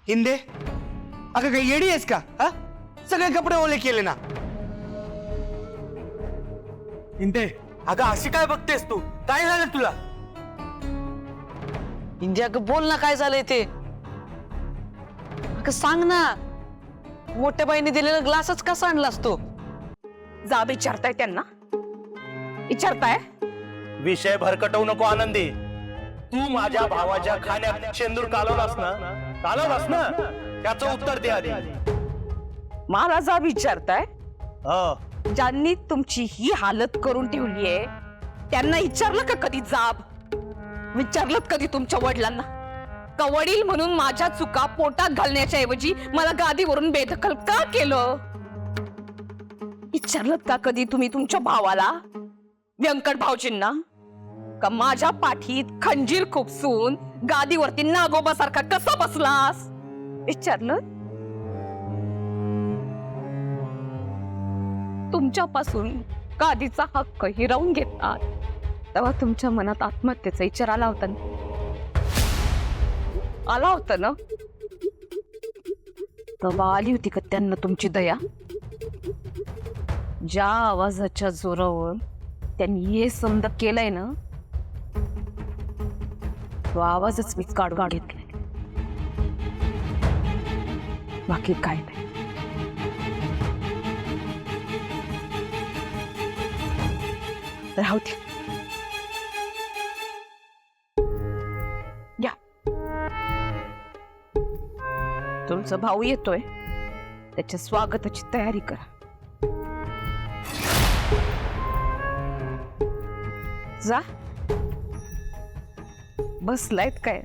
हिंदे, अगं काही येडी आहेस का? हा, सगळे कपडे ओले केले ना. इंदे, अगं अशी काय बघतेस तू? काय झालं तुला? इंदिया अगं बोल ना, काय झालंय ते? अगं सांग ना, मोठ्या बाईने दिलेला ग्लासच कसा आणलास तू? जा विचारताय त्यांना, विचारताय. विषय भरकटवू नको आनंदी. तू माझ्या भावाच्या खाण्यात शेंदूर कालवलास ना, त्याचं उत्तर दे आधी. मला जा विचारताय. हो, ज्यांनी तुमची ही हालत करून ठेवलीये त्यांना विचारलं का कधी जाब? विचारलं कधी तुमच्या वडिलांना का वडील म्हणून माझ्या चुका पोटात घालण्याच्या ऐवजी मला गादीवरून बेदखल का केलं? विचारलं का कधी तुम्ही तुमच्या भावाला, व्यंकट भाऊजींना, का माझ्या पाठीत खंजीर खुपसून गादीवरती नागोबासारखा कसा बसलास? विचारलं? तुमच्यापासून गादीचा हक्क हिरावून घेतात तेव्हा तुमच्या मनात आत्महत्येचा विचार आला होता ना? तेव्हा आली होती का त्यांना तुमची दया? ज्या आवाजाच्या जोरावर त्यांनी हे समज केलंय ना, तो आवाजच मी काढून घेतलाय, बाकी काय नाही. राहू दे, या तुमचा भाऊ येतोय, त्याच्या स्वागताची तयारी करा. जा, बसलायत काय?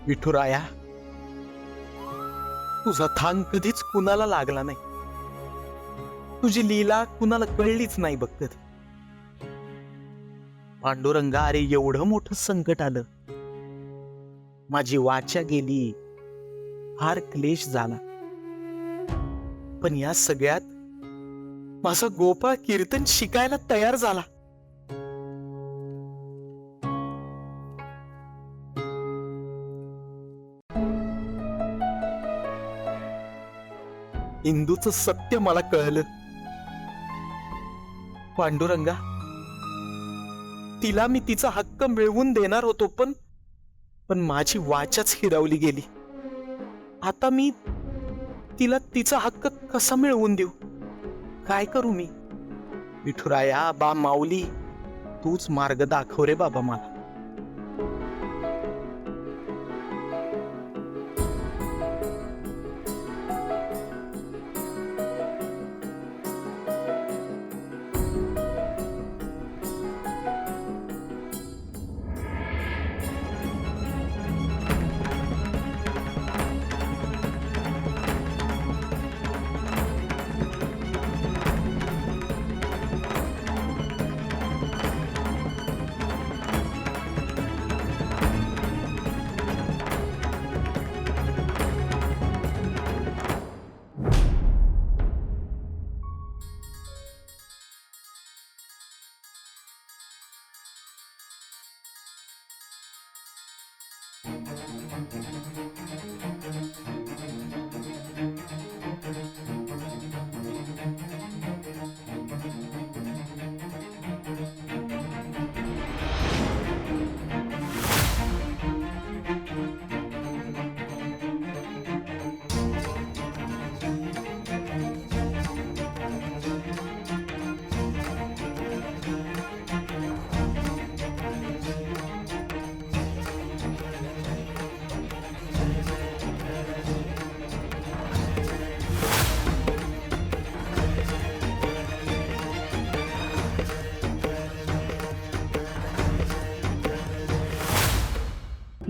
विठुराया, तुझा थांग कधीच कुणाला लागला नाही. तुझी लीला कुणाला कळलीच नाही बघ कधी. पांडुरंगा, अरे एवढं मोठं संकट आलं, माझी वाचा गेली, फार क्लेश झाला, पण या सगळ्यात माझा गोपाळ कीर्तन शिकायला तयार झाला. इंदूचं सत्य मला कळलं. पांडुरंगा, तिला मी तिचा हक्क मिळवून देणार होतो, पण माझी वाचाच हिरावली गेली. आता मी तिला तिचा हक्क कसा मिळवून देऊ? काय करू मी? विठुराया, बा माऊली, तूच मार्ग दाखव रे बाबा मला.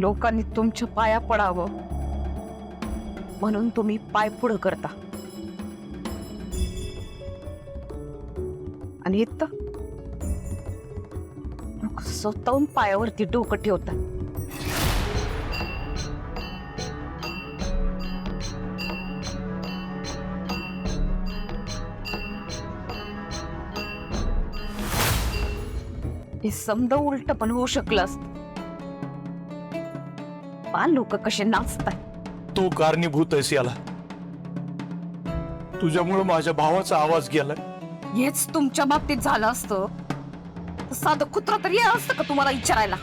लोकांनी तुमच्या पाया पडावं म्हणून तुम्ही पाय पुढं करता आणि इथं लोक स्वतःहून पायावरती डोकं ठेवतात. हे समजा उलट पण होऊ शकलं असत. पा लोक कसे नाचतात. तू कारणीभूत आहेस याला. तुझ्यामुळे माझ्या भावाचा आवाज गेलाय. हेच तुमच्या बाबतीत झालं असतं तर साधं कुत्रा तरी आलं असतं का तुम्हाला विचारायला.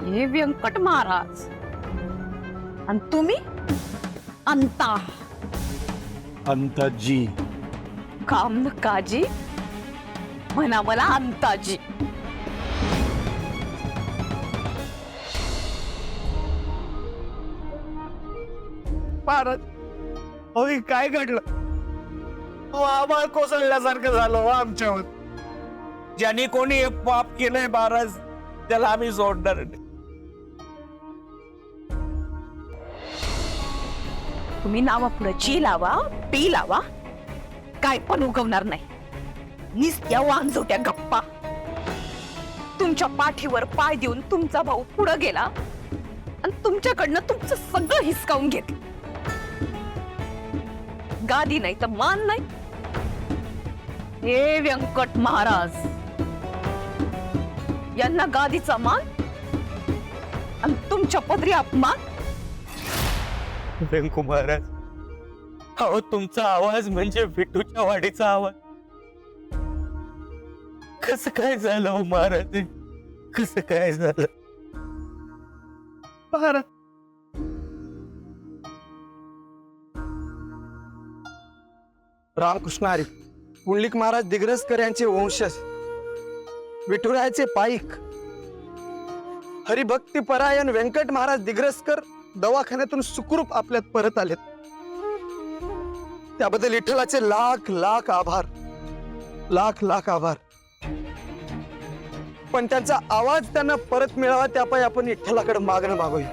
हे व्यंकट महाराज आणि तुम्ही अंता अंताजी. काम न काजी म्हणा मला अंताजी. महाराज अहो हे काय घडलं? अहो, आभाळ कोसळल्यासारखं झालं हो आमच्यावर. ज्यांनी कोणी हे पाप केलंय महाराज त्याला आम्ही सोडणार नाही. तुम्ही नावा पुढे ची लावा पी लावा काय पण उगवणार नाही. निस्त्या वांजोट्या गप्पा. तुमच्या पाठीवर पाय देऊन तुमचा भाऊ पुढे गेला आणि तुमच्याकडनं तुमचं सगळं हिसकावून घेतलं. गादी नाही तर मान नाही. हे व्यंकट महाराज यांना गादीचा मान आणि तुमच्या पदरी अपमान. व्यंकू महाराज अहो तुमचा आवाज म्हणजे विठूच्या वाडीचा आवाज. कसं काय झालं हो महाराज? कसं काय झालं महाराज? रामकृष्ण हरी पुंडलिक महाराज दिग्रसकर यांचे वंशज विठुरायाचे पाईक हरिभक्ती परायण व्यंकट महाराज दिग्रसकर दवाखान्यातून सुखरूप आपल्यात परत आलेत. त्याबद्दल विठ्ठलाचे लाख लाख आभार. लाख लाख आभार. पण त्यांचा आवाज त्यांना परत मिळावा त्यापायी आपण विठ्ठलाकडे मागणं मागूया.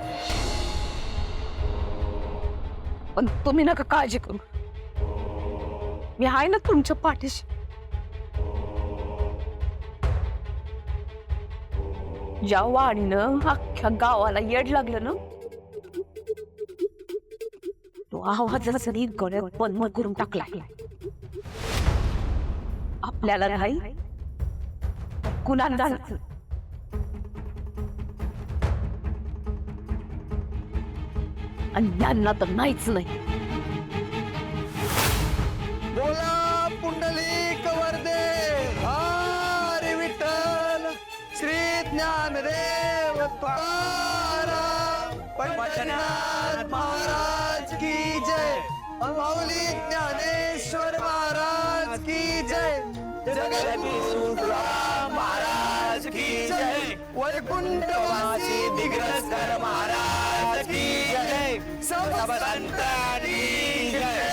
पण तुम्ही नका काळजी करू. मी आहे ना तुमच्या पाठीशी. ज्या वाणीनं अख्ख्या गावाला येड लागलं ना तो आवाजाला सरी गळ्यात बंद करून टाकलाय. आपल्याला नाही कुणाला आणि यांना तर नाहीच नाही. बोला पुंडलिक वरदे हरी विठ्ठल श्री ज्ञानदेव तुकाराम पंढरीनाथ महाराज की जय. माऊली ज्ञानेश्वर महाराज की जय. जगदीश महाराज की जय. वैकुंठवासी दिग्रसकर महाराज की जय. सब संतांनी जय.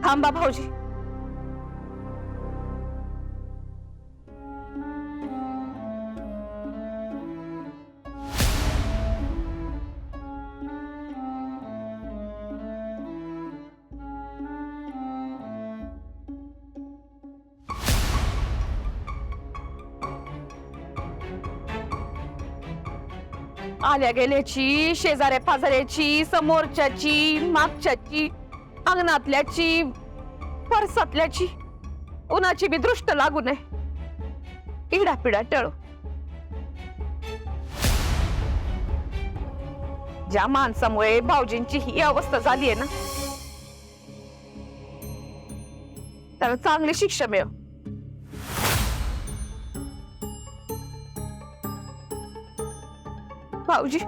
थांबा भाऊजी. आल्या गेल्याची, शेजाऱ्या पाजाऱ्याची, समोरच्याची, मागच्याची, अंगणातल्याची, परसातल्याची उन्हाची बी दृष्ट लागू नये, इडापिडा टळो. ज्या माणसामुळे भाऊजींची ही अवस्था झाली आहे ना, त्याला चांगली शिक्षा मिळव. भाऊजी,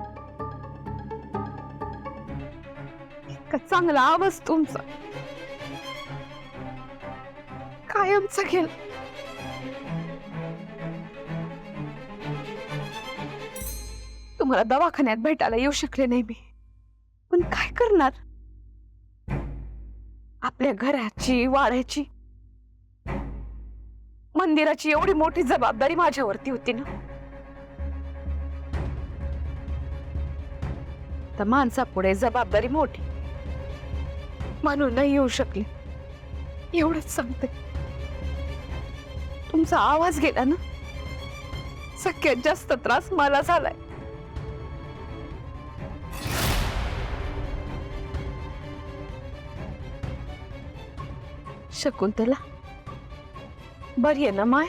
इतका चांगला आवाज तुमचा कायमचा गेला. तुम्हाला दवाखान्यात भेटायला येऊ शकले नाही मी, पण काय करणार? आपल्या घराची, वाड्याची, मंदिराची एवढी मोठी जबाबदारी माझ्यावरती होती ना. तर माणसापुढे जबाबदारी मोठी म्हणून नाही येऊ शकले, एवढंच सांगते. तुमचा आवाज गेला ना, सगळ्यात जास्त त्रास मला झालाय. शकुंतला बरी आहे ना माय?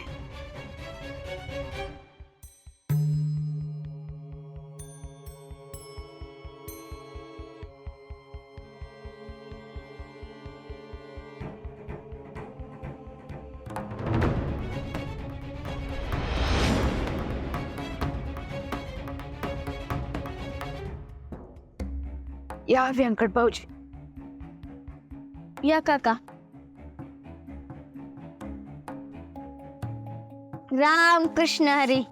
या व्यंकट भाऊजी. या काका. राम कृष्ण हरी.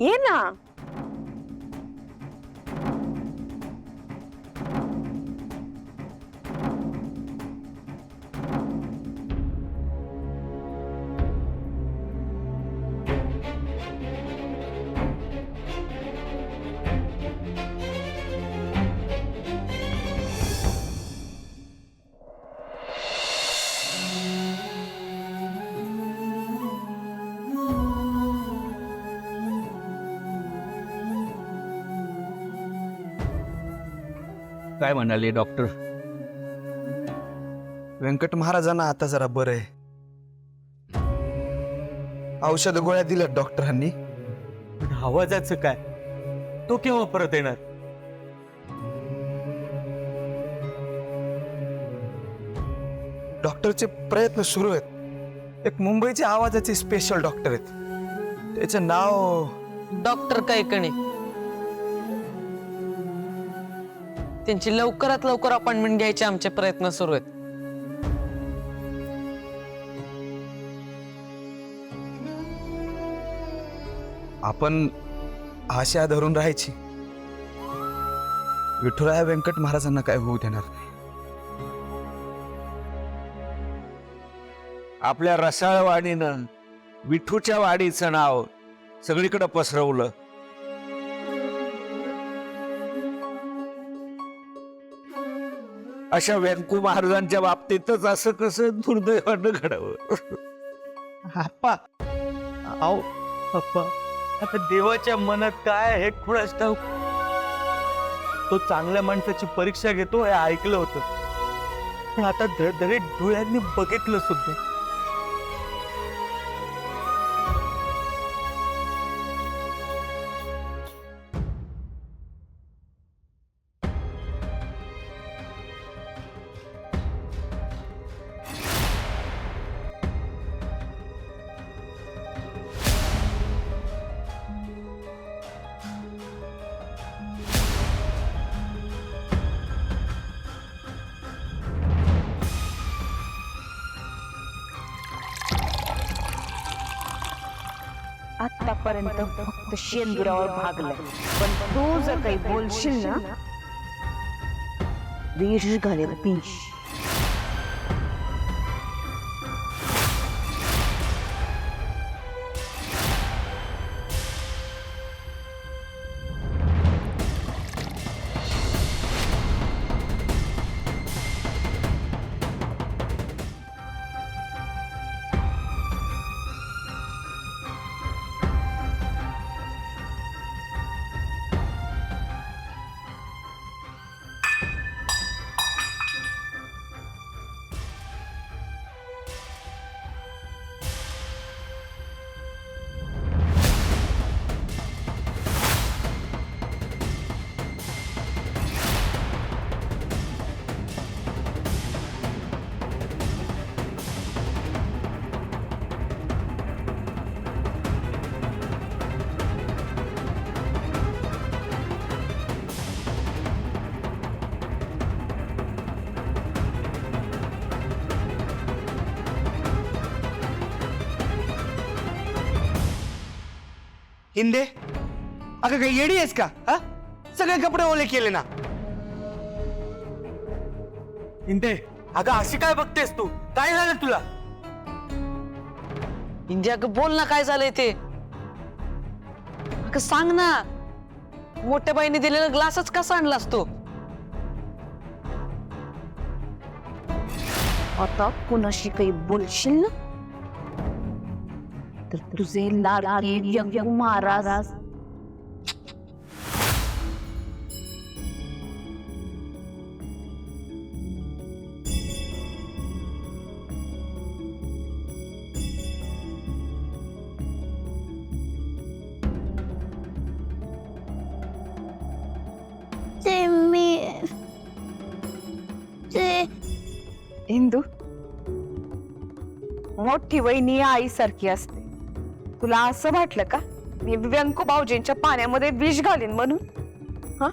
ये ना. काय म्हणाले डॉक्टर? व्यंकट महाराजांना आता जरा बरं आहे. औषध गोळ्या दिल्यात डॉक्टरांनी. पण आवाजाचं काय? तो केव्हा परत येणार? डॉक्टरचे प्रयत्न सुरू आहेत. एक मुंबईचे आवाजाचे स्पेशल डॉक्टर आहेत, त्याचं नाव डॉक्टर कायकणे. त्यांची लवकरात लवकर अपॉइंटमेंट घ्यायचे आमचे प्रयत्न सुरू आहेत. आपण आशा धरून राहायची. विठुराया व्यंकट महाराजांना काय होऊ देणार नाही. आपल्या रसाळ वाडीनं विठूच्या वाडीचं नाव सगळीकडे पसरवलं. अशा व्यंकू महाराजांच्या बाबतीतच असं कसं दुर्दैवानं घडावं. आप्पा, आओ अप्पा, आता देवाच्या मनात काय आहे कुणास ठाऊक. तो चांगल्या माणसाची परीक्षा घेतो हे ऐकलं होतं, पण आता धडधडे डोळ्यांनी बघितलं सुद्धा. आतापर्यंत फक्त शेंदुरावर भागलाय, पण तू जर काही बोलशील ना, विष घालेल विष. हिंदे अगं काही येडी आहेस का हा सगळे कपडे ओले केले ना. इंदे अगं अशी काय बघतेस तू? काय झालं तुला? इंडिया अगं बोल ना काय झालंय ते. अगं सांग ना, मोठ्या बाईने दिलेला ग्लासच कसा आणलास तू? आता कुणाशी काही बोलशील ना तर तुझे लाड महाराज इंदू, मोठी वहिनी आईसारखी असते. तुला असं वाटलं का मी व्यंको भाऊजींच्या पाण्यामध्ये विष घालीन म्हणून? हा,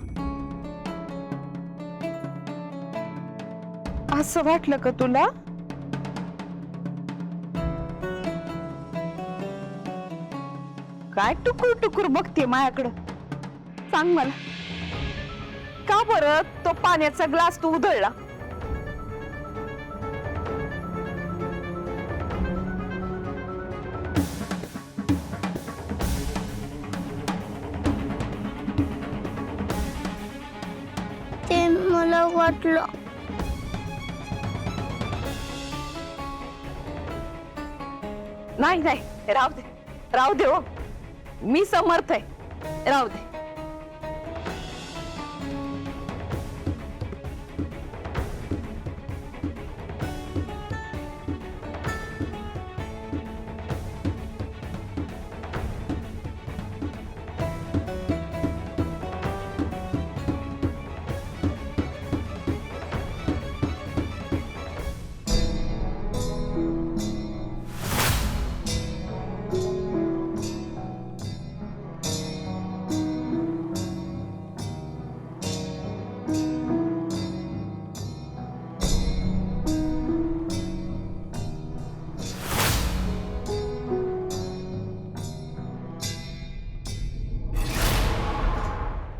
असं वाटलं का तुला? काय टुकुर टुकुर बघते माझ्याकडं? सांग मला, का बरं तो पाण्याचा ग्लास तू उधळला? ते मला वाटलं. नाही नाही, राहू दे, राहू दे. हो, मी समर्थ आहे, राहू दे.